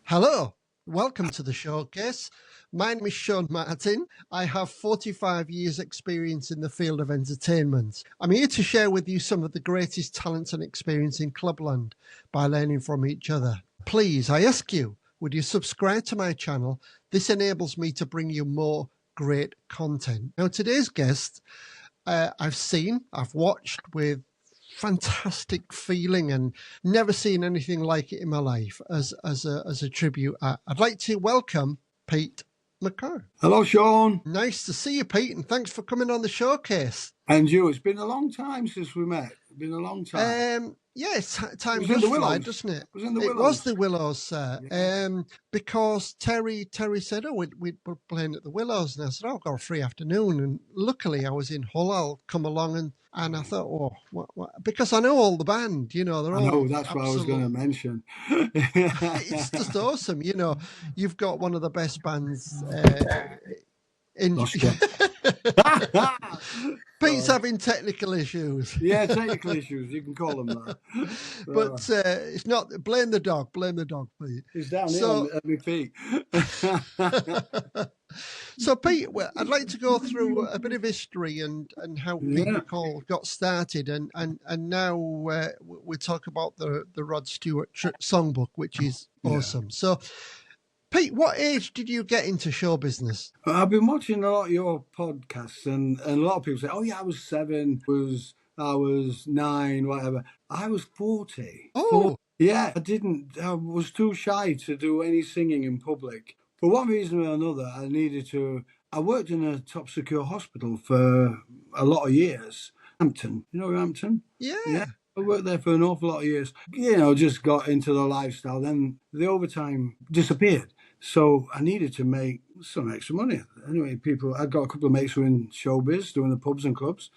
Hello, welcome to the showcase. My name is Sean Martin. I have 45 years experience in the field of entertainment. I'm here to share with you some of the greatest talents and experience in Clubland by learning from each other. Please, I ask you, would you subscribe to my channel? This enables me to bring you more great content. Now, today's guest, I've watched with fantastic feeling and never seen anything like it in my life as a tribute act. I'd like to welcome Pete McCall. Hello, Sean. Nice to see you, Pete, and thanks for coming on the showcase. And you, it's been a long time since we met. It's been a long time. Yes, time does fly, doesn't it? It was the Willows, sir. Yeah. Because Terry said, we were playing at the Willows, and I said, I've got a free afternoon. And luckily I was in Hull, I'll come along, and I thought, what? Because I know all the band, you know. I know, that's what I was going to mention. It's just awesome, you know. You've got one of the best bands in... Pete's having technical issues. Yeah, technical issues. You can call them that. But it's not. Blame the dog, Pete. He's down here on my feet. So, Pete, I'd like to go through a bit of history and how Pete McCall got started, and now we talk about the Rod Stewart Songbook, which is awesome. Yeah. So, Pete, what age did you get into show business? I've been watching a lot of your podcasts, and a lot of people say, "Oh yeah, I was 7, I was 9, whatever." I was 40. Oh, 40. Yeah, I was too shy to do any singing in public. For one reason or another, I worked in a top secure hospital for a lot of years. Hampton, you know Hampton? Yeah. I worked there for an awful lot of years. You know, just got into the lifestyle. Then the overtime disappeared. So I needed to make some extra money. Anyway, I got a couple of mates who were in showbiz, doing the pubs and clubs.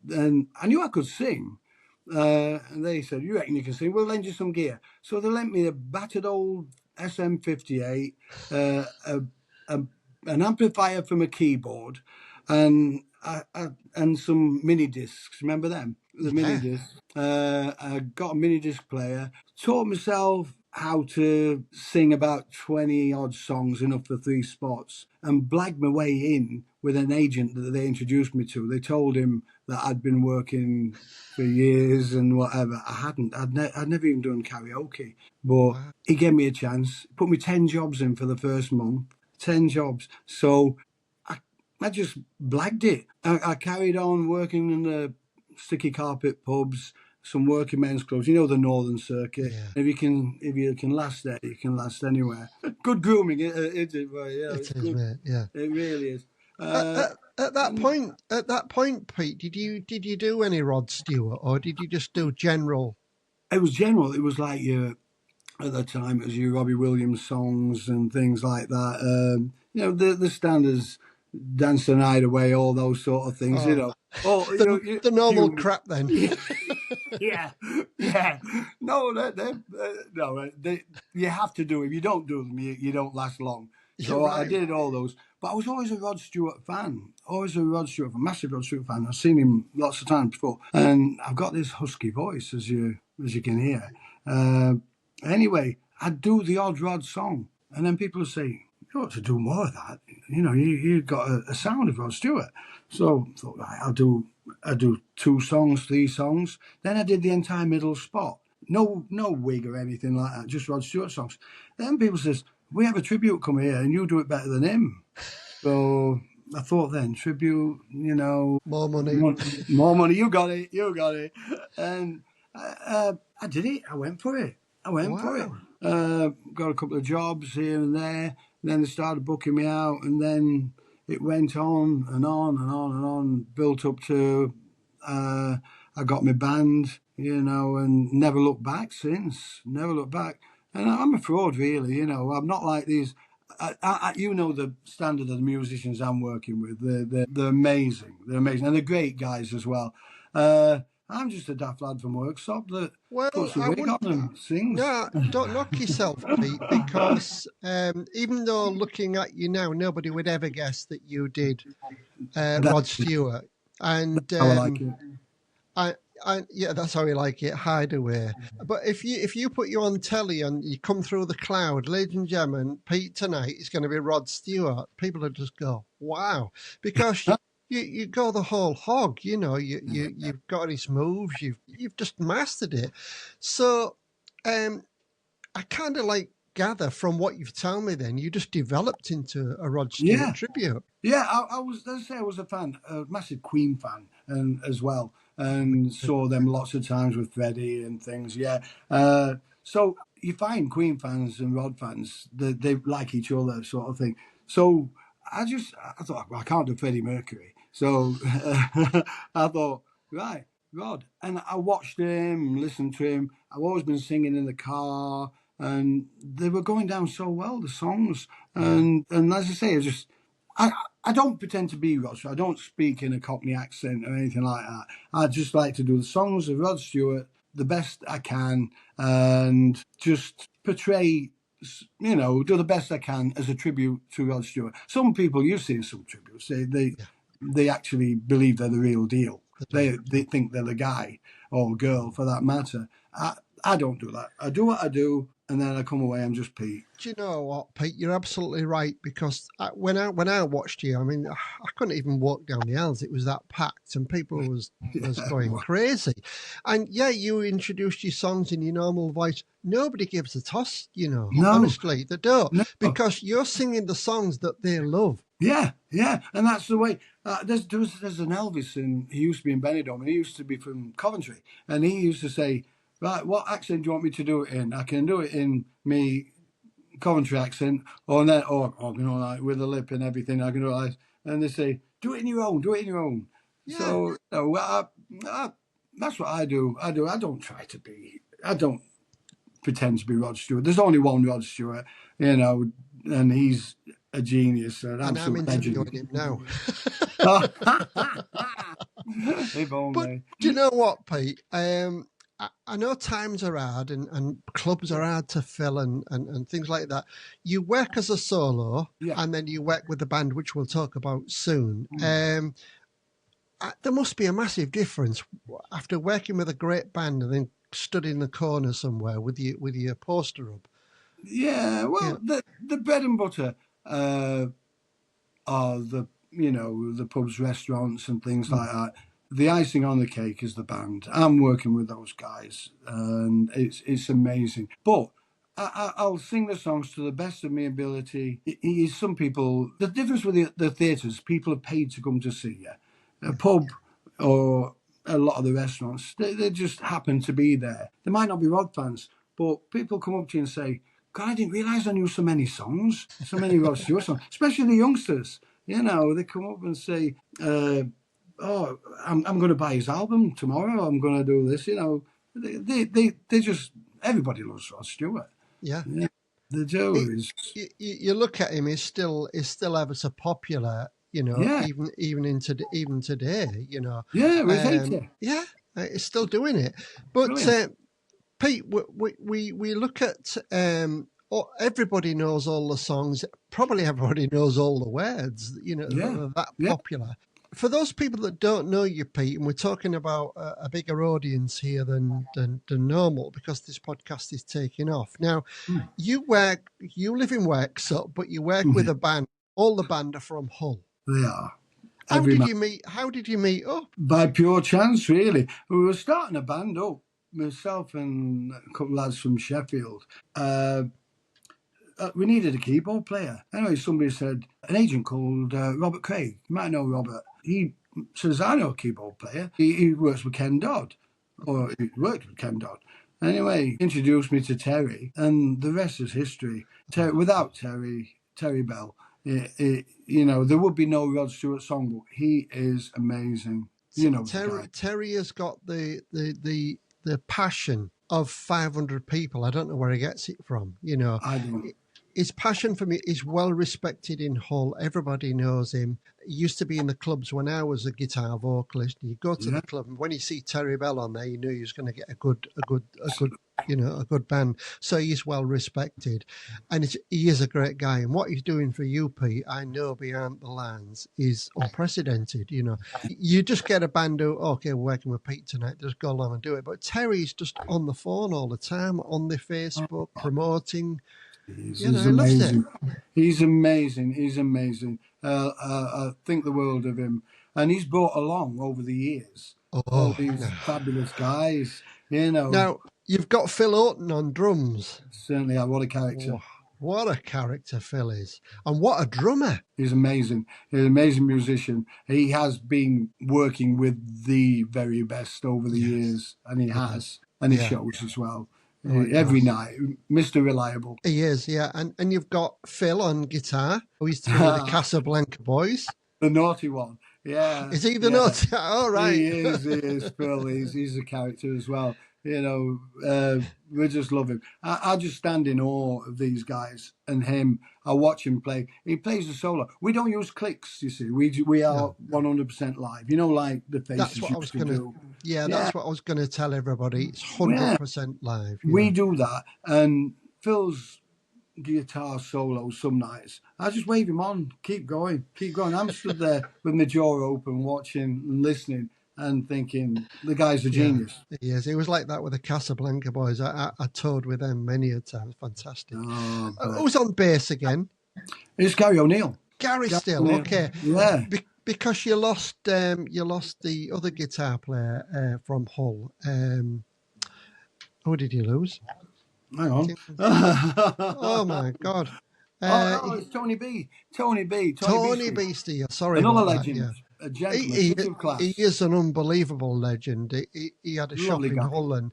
And I knew I could sing. And they said, "You reckon you can sing? We'll lend you some gear." So they lent me a battered old SM58, an amplifier from a keyboard, and some mini discs. Remember them? The mini discs. I got a mini disc player. Taught myself how to sing about 20 odd songs, enough for 3 spots, and blagged my way in with an agent that they introduced me to. They told him that I'd been working for years and whatever. I'd never even done karaoke, but he gave me a chance, put me 10 jobs in for the first month, 10 jobs. So I just blagged it. I carried on working in the sticky carpet pubs, some working men's clubs, you know, the Northern Circuit. Yeah. If you can last there, you can last anywhere. Good grooming, is it? Well, yeah, it is, mate. Yeah, it really is. At that point, Pete, did you do any Rod Stewart, or did you just do general? It was general. It was like at the time it was your Robbie Williams songs and things like that. You know, the standards. Dance the Night Away, all those sort of things, you know. The normal crap then. Yeah. No, you have to do it. If you don't do them, you don't last long. So right. I did all those. But I was always a Rod Stewart fan. Massive Rod Stewart fan. I've seen him lots of times before. And I've got this husky voice, as you can hear. Anyway, I'd do the odd Rod song. And then people would say, "You ought to do more of that. You know, you've got a sound of Rod Stewart." So I thought, right, I'll do 2 songs, 3 songs. Then I did the entire middle spot. No wig or anything like that, just Rod Stewart songs. Then people says, "We have a tribute come here and you do it better than him." So I thought then, tribute, you know. More money. More money, you got it. And I did it. I went for it. Wow. Got a couple of jobs here and there. And then they started booking me out, and then it went on and on and on and on. Built up to I got my band, and never looked back since. Never looked back. And I'm a fraud, really. I'm not like these. The standard of the musicians I'm working with. They're amazing. They're amazing, and they're great guys as well. I'm just a daft lad from Worksop that Well, puts a I wig on wouldn't. and sings. No, don't knock yourself, Pete, because even though looking at you now, nobody would ever guess that you did Rod Stewart. And How I like it. yeah, that's how we like it, Hideaway. But if you put you on telly and you come through the cloud, ladies and gentlemen, Pete tonight is going to be Rod Stewart. People will just go, wow, because you go the whole hog. You've got his moves. You've just mastered it. So I kind of gather from what you've told me. Then you just developed into a Rod Stewart tribute. Yeah, I was. Let's say I was a massive Queen fan, and as well, and saw them lots of times with Freddie and things. Yeah, so you find Queen fans and Rod fans, they like each other, sort of thing. So I thought, well, I can't do Freddie Mercury, so I thought, right, Rod, and I watched him, listened to him. I've always been singing in the car, and they were going down so well, the songs, and as I say, I don't pretend to be Rod Stewart. I don't speak in a Cockney accent or anything like that. I just like to do the songs of Rod Stewart the best I can and just portray, do the best I can as a tribute to Rod Stewart. Some people, you've seen some tributes, they actually believe they're the real deal. They think they're the guy or girl for that matter. I don't do that. I do what I do, and then I come away, I'm just Pete. Do you know what, Pete? You're absolutely right, because when I watched you, I mean, I couldn't even walk down the aisles. It was that packed, and people was going crazy. And yeah, you introduced your songs in your normal voice. Nobody gives a toss, No. Honestly, they don't, No. because you're singing the songs that they love. Yeah, and that's the way. There's an Elvis, and he used to be in Benidorm, and he used to be from Coventry, and he used to say, right, what accent do you want me to do it in? I can do it in me Coventry accent, or like with the lip and everything. I can do it like, and they say, do it in your own. Yeah. So that's what I do. I don't pretend to be Rod Stewart. There's only one Rod Stewart, and he's a genius, an absolute and I'm legend. interviewing him now. If only. But do you know what, Pete? I know times are hard and clubs are hard to fill and things like that. You work as a solo, and then you work with the band, which we'll talk about soon. There must be a massive difference after working with a great band and then stood in the corner somewhere with your poster up. Yeah, well, the bread and butter are the pubs, restaurants, and things like that. The icing on the cake is the band. I'm working with those guys, and it's amazing. But I'll sing the songs to the best of my ability. Some people, the difference with the theatres, people are paid to come to see you. A pub or a lot of the restaurants, they just happen to be there. They might not be Rod fans, but people come up to you and say, God, I didn't realise I knew so many songs, so many Rod Stewart songs, especially the youngsters. They come up and say, I'm going to buy his album tomorrow. I'm going to do this. They just, everybody loves Rod Stewart. Yeah, they do. You look at him; he's still ever so popular. Even today. Yeah, he's still doing it. But Pete, we look at everybody knows all the songs. Probably everybody knows all the words. They're that popular. For those people that don't know you, Pete, and we're talking about a bigger audience here than normal because this podcast is taking off. Now, you live in Worksop, but you work with a band. All the band are from Hull. They are. How did you meet up? By pure chance, really. We were starting a band up, myself and a couple of lads from Sheffield. We needed a keyboard player. Anyway, somebody said, an agent called Robert Craig. You might know Robert. He says, I know a keyboard player. He works with Ken Dodd. or he worked with Ken Dodd. Anyway, introduced me to Terry, and the rest is history. Without Terry Bell, there would be no Rod Stewart Songbook. He is amazing. You know the guy. Terry has got the passion of 500 people. I don't know where he gets it from. I don't. His passion for me is well respected in Hull. Everybody knows him. He used to be in the clubs when I was a guitar vocalist. You go to the club, and when you see Terry Bell on there, you know you're going to get a good band. So he's well respected, and he is a great guy. And what he's doing for you, Pete, I know behind the lines is unprecedented. You just get a band who, okay, we're working with Pete tonight, just go along and do it. But Terry's just on the phone all the time, on the Facebook, promoting. He's amazing. He's amazing. He's amazing. I think the world of him, and he's brought along over the years all these fabulous guys. Now you've got Phil Oaten on drums. Certainly, what a character! What a character Phil is, and what a drummer! He's amazing. He's an amazing musician. He has been working with the very best over the years, and he has, and he shows as well. Every night, Mr. Reliable. He is, yeah. And you've got Phil on guitar, who used to be the Casablanca Boys. The naughty one, yeah. Is he the naughty? Oh, right. He is, Phil. He's a character as well. We just love him. I just stand in awe of these guys and him. I watch him play. He plays the solo. We don't use clicks, you see. We are 100% live. Like the Faces that's what I was going to do. Yeah, that's what I was going to tell everybody. It's 100% live. Yeah. We do that. And Phil's guitar solo some nights, I just wave him on. Keep going. I'm stood there with my jaw open, watching and listening, and thinking the guy's a genius. Yes, it was like that with the Casablanca Boys. I toured with them many a time. Fantastic. Who's on bass again? It's Gary O'Neill. Gary still, okay. Yeah. Because you lost the other guitar player from Hull. Who did you lose? Hang on. Oh my God. It's Tony B. Tony Beastie. Sorry. Another legend. Yeah. A gentleman, class. He is an unbelievable legend. He had a shop in Hull, and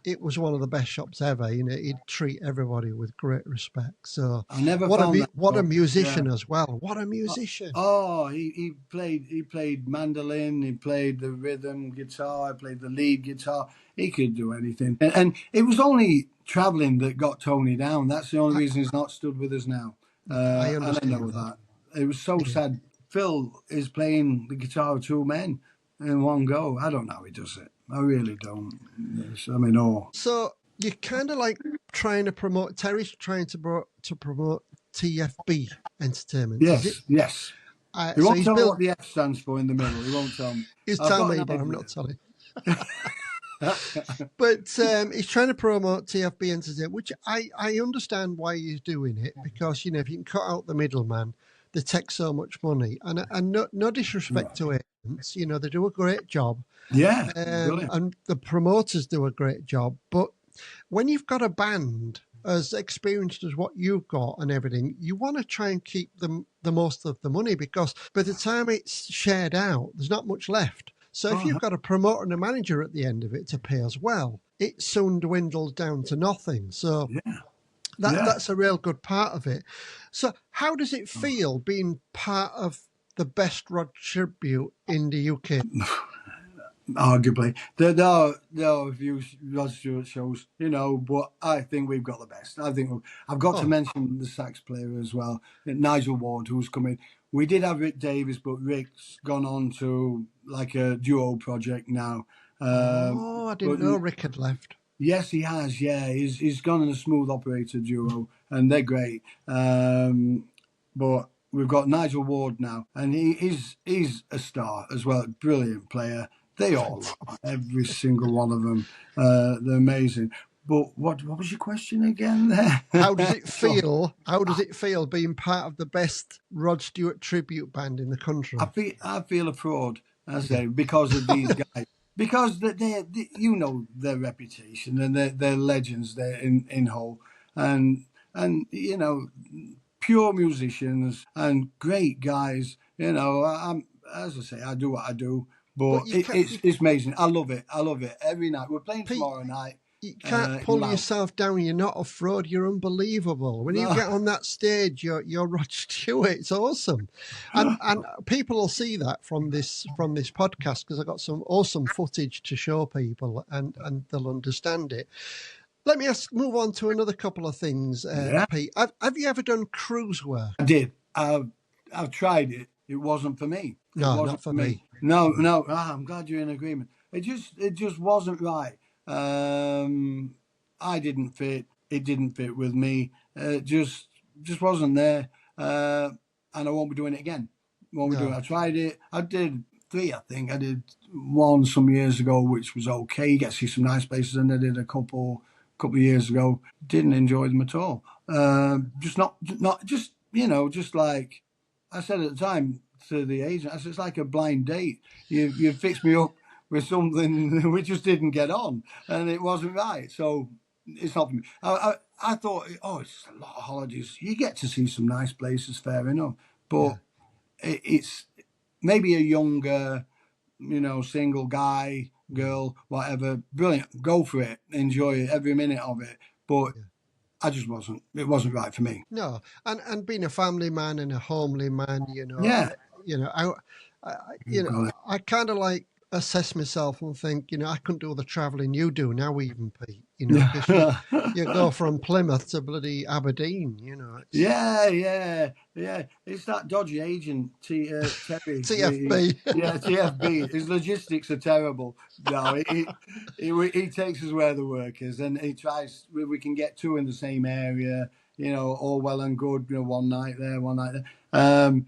it was one of the best shops ever. He'd treat everybody with great respect. So I never what a musician as well. What a musician! He played mandolin. He played the rhythm guitar. He played the lead guitar. He could do anything. And it was only traveling that got Tony down. That's the only reason he's not stood with us now. I understand know that. It was so sad. Phil is playing the guitar of two men in one go. I don't know how he does it. I really don't. I'm in awe. So you're kind of like trying to promote. Terry's trying to promote TFB Entertainment. Yes. He won't tell me what the F stands for in the middle. He won't tell me. He's telling me, but I'm not telling. But he's trying to promote TFB Entertainment, which I understand why he's doing it, because if you can cut out the middleman, they take so much money. And no disrespect to agents, they do a great job. Yeah, and the promoters do a great job. But when you've got a band as experienced as what you've got and everything, you want to try and keep them the most of the money, because by the time it's shared out, there's not much left. So if you've got a promoter and a manager at the end of it to pay as well, it soon dwindles down to nothing. So that's a real good part of it. So how does it feel being part of the best Rod tribute in the UK? Arguably. There are a few Rod Stewart shows, but I think we've got the best. I've got to mention the sax player as well, Nigel Ward, who's coming. We did have Rick Davis, but Rick's gone on to like a duo project now. I didn't know Rick had left. Yes, he has. Yeah, he's gone in a smooth operator duo, and they're great. But we've got Nigel Ward now, and he's a star as well. Brilliant player. They all are, every single one of them. They're amazing. But what was your question again there? How does it feel? How does it feel being part of the best Rod Stewart tribute band in the country? I feel a fraud, I say, because of these guys. Because they their reputation, and they're legends there in Hull, and pure musicians and great guys. As I say, I do what I do. But But it's amazing. I love it. I love it. Every night. We're playing Pete, tomorrow night. you can't In pull Louth. yourself down. You're not a fraud. You're unbelievable. When you No. get on that stage, you're Rod Stewart. It's awesome, and people will see that from this podcast because I got some awesome footage to show people, and they'll understand it. Let me move on to another couple of things, Yeah. Pete. Have you ever done cruise work? I did. I've tried it. It wasn't for me. It No, wasn't not for me. No. I'm glad you're in agreement. It just wasn't right. I didn't fit. It didn't fit with me. Just wasn't there. And I won't be doing it again. Won't be doing it. I tried it. I did 3, I think. I did one some years ago, which was okay. You get to see some nice places, and I did a couple of years ago. Didn't enjoy them at all. Just not just just like I said at the time to the agent. I said, it's like a blind date. You fixed me up with something we just didn't get on, and it wasn't right. So it's not for me. I thought, oh, it's a lot of holidays. You get to see some nice places, fair enough, but it's maybe a younger, single guy, girl, whatever. Brilliant. Go for it. enjoy it, every minute of it. But I just wasn't. It wasn't right for me. No, and being a family man and a homely man, Yeah. I kind of like assess myself and think, I couldn't do all the travelling you do now, even Pete. Because you go from Plymouth to bloody Aberdeen. Yeah. It's that dodgy agent, Terry. TFB. TFB. His logistics are terrible. No, he takes us where the work is, and he tries. We can get 2 in the same area. All well and good. One night there, one night there.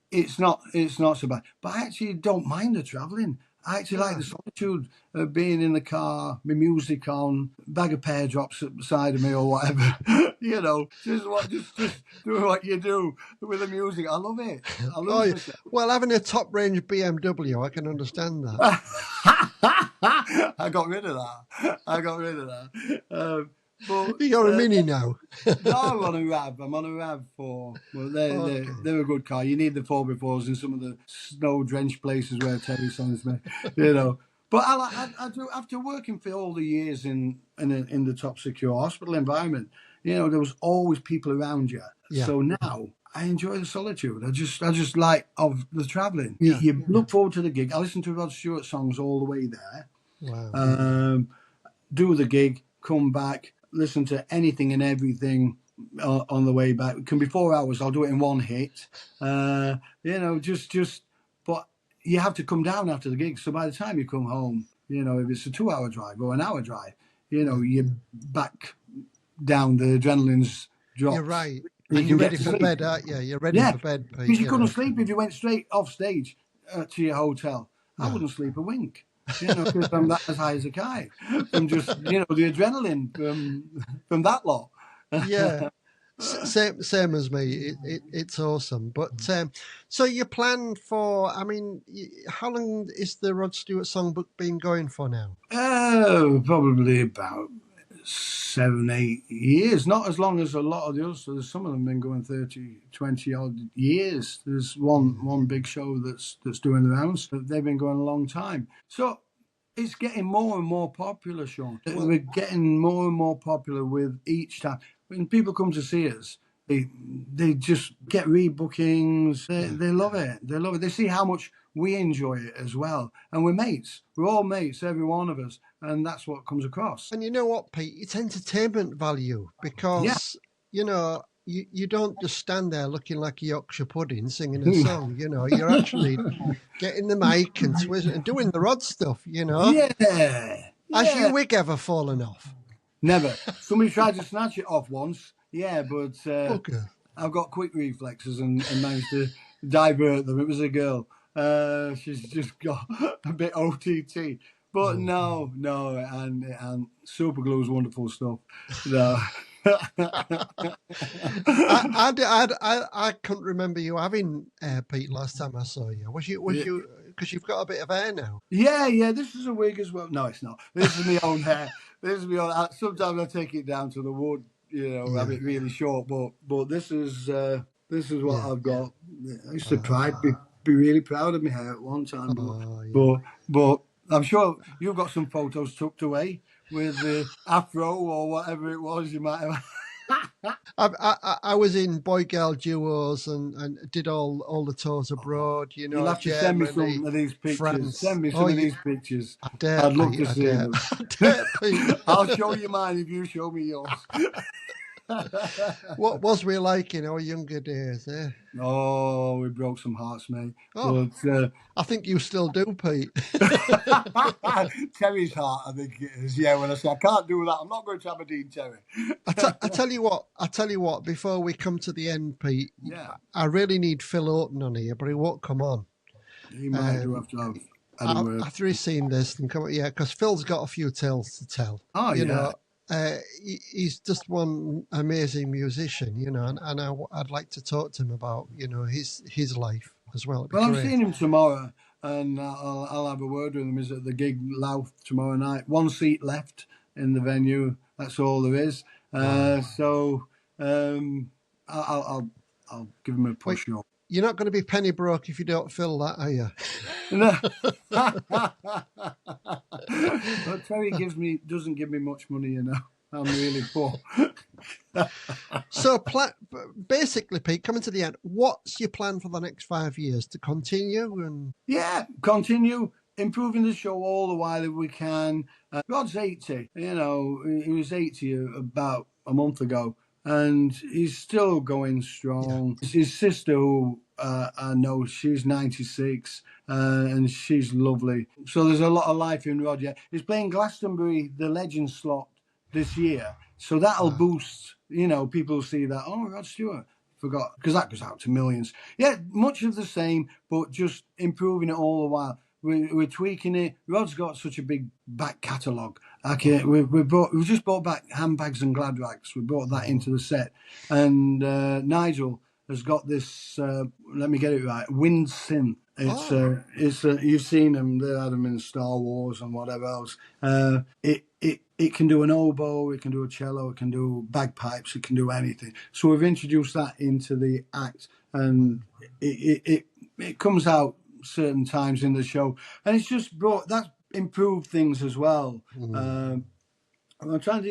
It's not so bad. But I actually don't mind the travelling. I actually like the solitude of being in the car, my music on, bag of pear drops at the side of me or whatever. Just do what you do with the music. I love it. I love it. Well, having a top range BMW, I can understand that. I got rid of that. But you got a Mini now. No, I'm on a RAV. I'm on a RAV4. Well, they're a good car. You need the 4x4s in some of the snow-drenched places where Terry sends me, But I do, after working for all the years in the top secure hospital environment, there was always people around you. Yeah. So now I enjoy the solitude. I just like of the travelling. Yeah. You look forward to the gig. I listen to Rod Stewart songs all the way there. Wow. Do the gig, come back, listen to anything and everything on the way back. It can be 4 hours. I'll do it in one hit. But you have to come down after the gig. So by the time you come home, if it's a 2-hour drive or an hour drive, you're back down. The adrenaline's dropped. You're right. You're ready for bed, aren't you? You're ready for bed, Pete. Because you couldn't sleep if you went straight off stage to your hotel. I wouldn't sleep a wink. Because I'm that as high as a kite from just the adrenaline from that lot. Yeah, same as me. It's awesome. But so you plan for? I mean, how long is the Rod Stewart Songbook been going for now? Probably about 7-8 years. Not as long as a lot of the others. So some of them have been going 30, 20 odd years. There's one big show that's doing the rounds. They've been going a long time. So it's getting more and more popular, Sean. We're getting more and more popular with each time. When people come to see us, they just get rebookings. They love it. They love it. They see how much we enjoy it as well. And we're mates. We're all mates, every one of us. And that's what comes across. And you know what, Pete? It's entertainment value because, you don't just stand there looking like a Yorkshire pudding singing a song. You're actually getting the mic and twisting and doing the Rod stuff, Yeah. Has your wig ever fallen off? Never. Somebody tried to snatch it off once. Yeah, but okay. I've got quick reflexes and managed to divert them. It was a girl. She's just got a bit OTT. But no, and super glue is wonderful stuff. No. I couldn't remember you having Pete last time I saw you. Was you because you've got a bit of hair now? Yeah. This is a wig as well. No, it's not. This is my own hair. This is my own. Sometimes I take it down to the wood. Have it really short. But this is what I've got. I used to be really proud of my hair at one time. But I'm sure you've got some photos tucked away with the afro or whatever it was you might have. I was in boy girl duos and did all the tours abroad. You know, You'll have to send me Germany, some of these pictures. France. Send me some of these pictures. I dare, I'd love Pete, to see them. I dare, Pete. I'll show you mine if you show me yours. What was we like in our younger days, eh? Oh, we broke some hearts, mate. Oh, But I think you still do, Pete. Terry's heart, I think it is. Yeah, when I say I can't do that, I'm not going to Aberdeen, Terry. I tell you what, before we come to the end, Pete, Yeah. I really need Phil Oaten on here, but he won't come on. He might do have to have any word. After he's seen this, and come, yeah, because Phil's got a few tales to tell. Oh, you yeah. know, he's just one amazing musician, you know, and I'd like to talk to him about, you know, his life as well. Well, I'm seeing him tomorrow, and I'll have a word with him. He's at the gig Louth tomorrow night. 1 seat left in the venue. That's all there is. Wow. So I'll give him a push. Wait, you're not going to be penny broke if you don't fill that, are you? No. But Terry doesn't give me much money, you know. I'm really poor. So basically, Pete, coming to the end, what's your plan for the next 5 years? To continue and continue improving the show all the while that we can. Rod's 80, you know, he was 80 about a month ago, and he's still going strong. Yeah. His sister, who I know, she's 96, and she's lovely. So there's a lot of life in Rod. Yeah, he's playing Glastonbury, the Legends slot this year, so that'll boost. You know, people see that. Oh, Rod Stewart. Forgot, because that goes out to millions. Yeah, much of the same, but just improving it all the while. We're tweaking it. Rod's got such a big back catalogue. Okay, we just bought back handbags and glad rags. We brought that into the set, and Nigel has got this. Let me get it right. Wind synth. It's you've seen them. They had them in Star Wars and whatever else. It can do an oboe, it can do a cello, it can do bagpipes, it can do anything. So we've introduced that into the act, and it comes out certain times in the show, and it's just that's improved things as well. I'm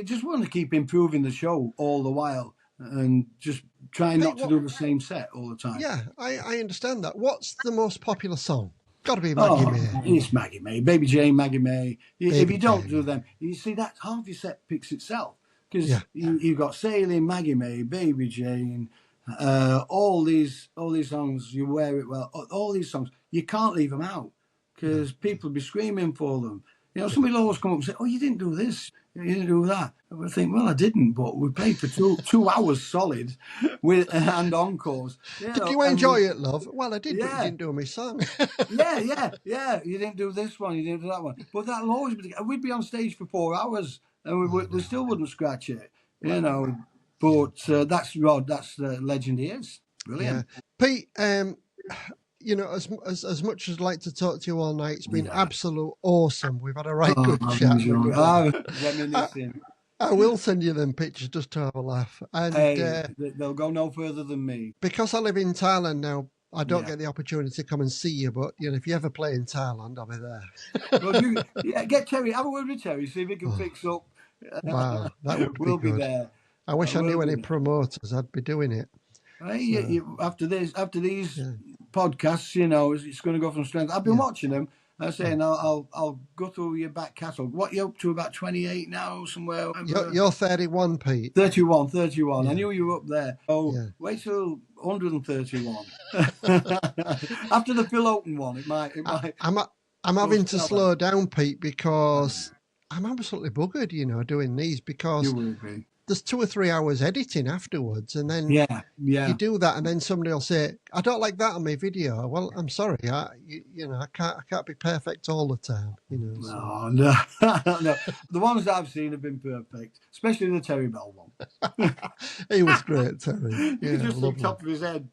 just want to keep improving the show all the while, and just trying not to do the same set all the time. Yeah, I understand that. What's the most popular song? Got to be Maggie May. It's Maggie May, Baby Jane, Maggie May. If you don't do them, you see that half your set picks itself, because you've got Sailing, Maggie May, Baby Jane, all these songs. You Wear It Well. All these songs you can't leave them out, because people be screaming for them. You know, somebody will always come up and say, "Oh, you didn't do this, you didn't do that." I would think, "Well, I didn't, but we played for two hours solid with and encores." Did you enjoy it, love? Well, I did, but you didn't do my song. yeah. You didn't do this one, you didn't do that one. But that'll always be. We'd be on stage for 4 hours, and we still wouldn't scratch it, you know. But that's Rod. That's the legend he is. Brilliant, Pete. You know, as much as I'd like to talk to you all night, it's been absolute awesome. We've had a good chat. Reminiscing. I will send you them pictures just to have a laugh. And they'll go no further than me. Because I live in Thailand now, I don't get the opportunity to come and see you. But you know, if you ever play in Thailand, I'll be there. Well, get Terry. Have a word with Terry. See if he can fix up. Wow, that would be we'll good. Be there. I wish I knew any promoters. I'd be doing it. Hey, after these podcasts, you know, it's going to go from strength. I've been watching them. I'm saying I'll go through your back catalogue. What you up to? About 28 now, somewhere. You're 31, Pete. 31. I knew you were up there. Wait till 131. After the Phil Oaten one, it might. I'm having to slow down, Pete, because I'm absolutely buggered, you know, doing these, because you will be. There's 2 or 3 hours editing afterwards, and then you do that, and then somebody will say, "I don't like that on my video." Well, I'm sorry, I can't be perfect all the time, you know. So. No. The ones that I've seen have been perfect, especially the Terry Bell one. He was great, Terry. He just on top of his head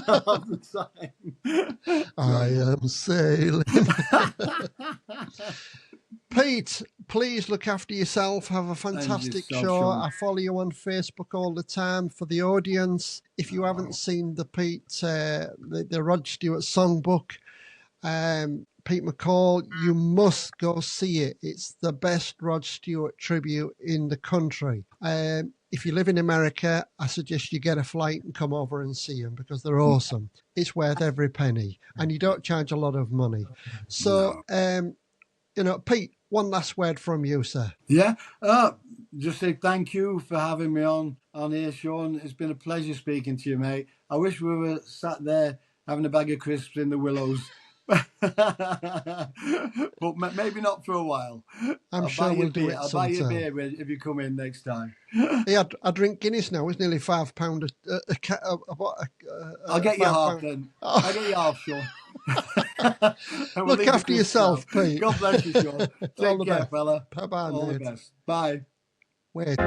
all the time. I am sailing. Pete, please look after yourself. Have a fantastic yourself, show. Sean. I follow you on Facebook all the time. For the audience, if you haven't seen the the Rod Stewart Songbook, Pete McCall, you must go see it. It's the best Rod Stewart tribute in the country. If you live in America, I suggest you get a flight and come over and see them because they're awesome. It's worth every penny, and you don't charge a lot of money. So, Pete, one last word from you, sir. Yeah. Just say thank you for having me on here, Sean. It's been a pleasure speaking to you, mate. I wish we were sat there having a bag of crisps in the willows. But maybe not for a while. I'm sure we'll do it I'll buy you a sometime. beer if you come in next time. Yeah, I drink Guinness now. It's nearly £5 I'll get you half then. I'll get you half, Sean. We'll Look after yourself, Pete. God bless you, Sean. Take care, fella. Bye-bye, All mate. the best. Bye. Wait.